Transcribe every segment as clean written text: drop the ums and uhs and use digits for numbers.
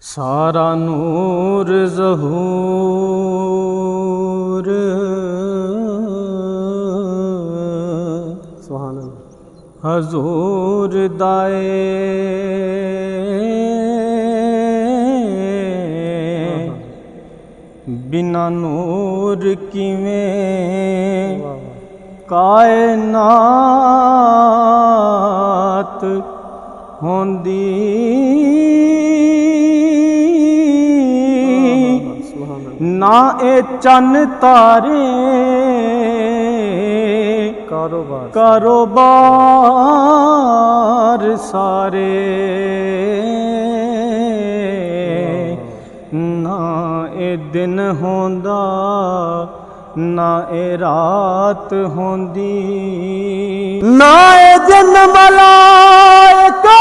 सारा नूर ज़हूर सुभान अल्लाह हजूर दाए बिना नूर किवें कायनात होंदी ना ए चन तारे कारोबार सारे ना ए दिन होंदा ना ए रात होंदी ना ए जन मलाइका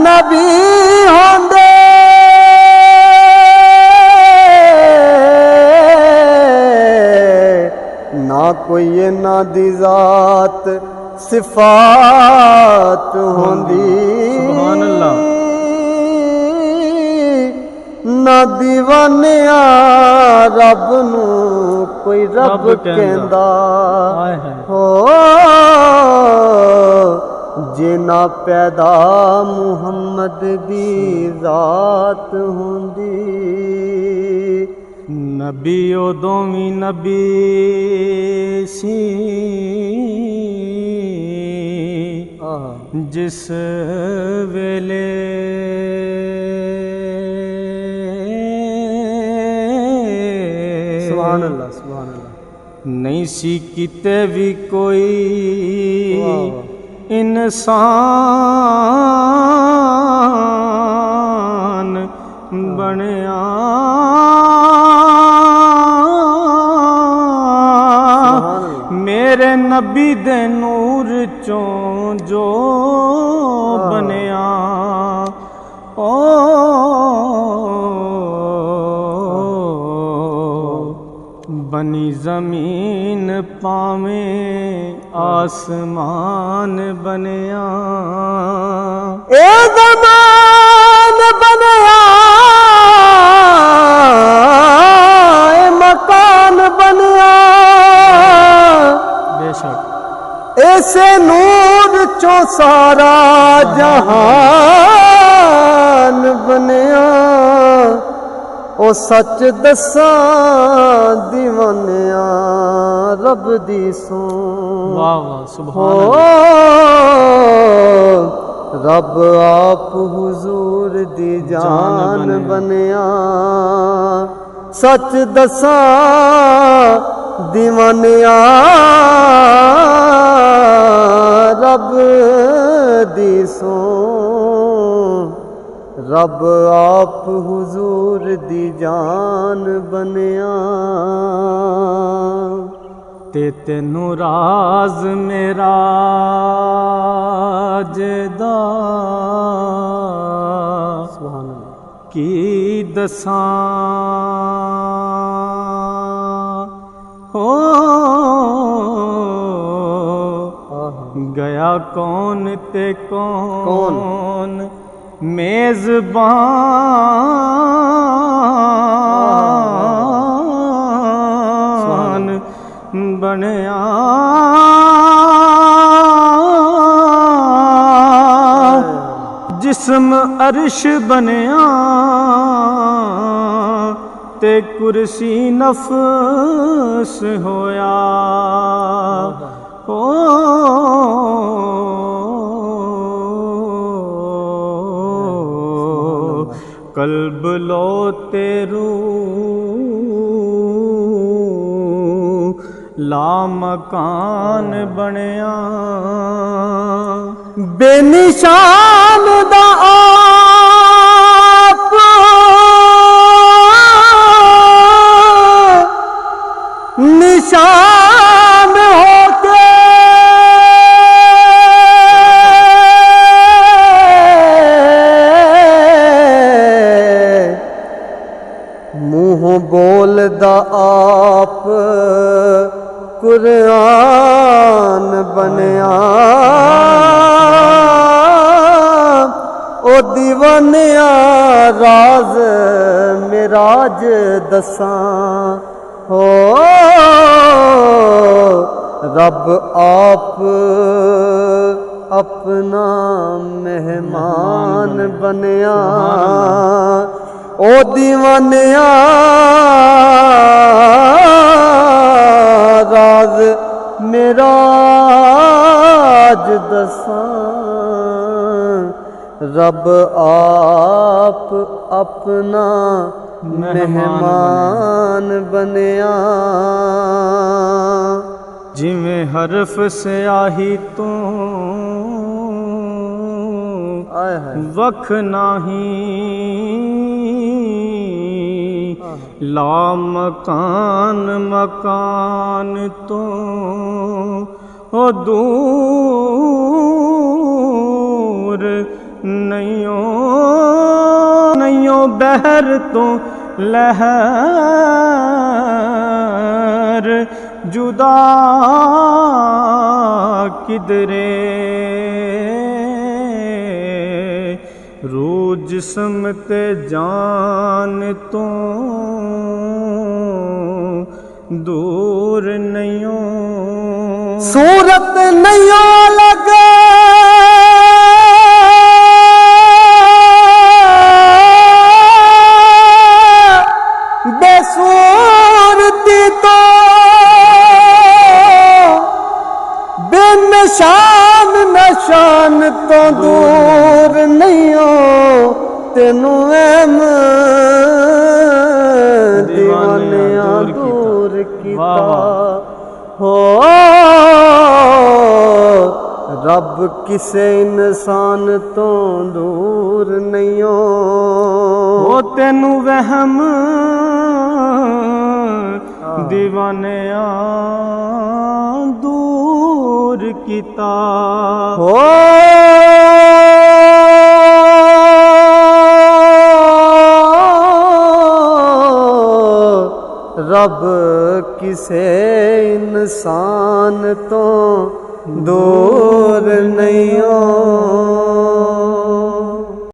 नबी होंदे ना कोई ना दी जात सिफात होंदी सुभान अल्लाह ना दीवानिया रब नू कोई रब कहंदा हो जे ना पैदा मुहम्मद दी जात होंदी नबी उदों भी नबी सी जिस वेले सुभान अल्लाह नहीं सी किते भी कोई इंसान बनया मेरे नबी दे नूर चों जो बनया ओ बनी जमीन पावें आसमान बनया ए ज़मान बनया ए मकान बनया बेशक ऐसे नूर चो सारा जहान बनया ओ सच दसा दीवानिया रब दी सो वाह वाह सुभान अल्लाह रब आप हुजूर दी जान बनया सच दसा दीवानिया रब दी सो रब आप हुजूर दी जान बनया ते तेनू राज मेरा जदा सुभान अल्लाह की दसां हो गया कौन ते कौन मेज़बान बनया जिस्म अर्श बनया ते कुर्सी नफ्स होया हो कल्ब लो तेरू ला मकान बनया बेनिशान दा आप निशान होके मुँह बोलदा आप कुरान बनया ओ दीवानिया राज मिराज दसां हो रब आप अपना मेहमान बनया ओ दीवानिया राज मिराज दसां रब आप अपना मेहमान बनया जिवें हरफ स्याही तू वख नाही ला मकान मकान तो ओ दूर नैयो बहर तो लहर जुदा किधरे रूह जिस्म ते जान तो दूर नैयो सूरत नैयो लगा बेसूरती तो बेनिशान नशान तो दूर नहीं हो तेनू एम दीवानिया दूर कीता हो रब किसे इंसान तो दूर नहीं हो तेनू वहम दीवानिया दूर कीता हो रब किसे इंसान तो दूर नहीं हो।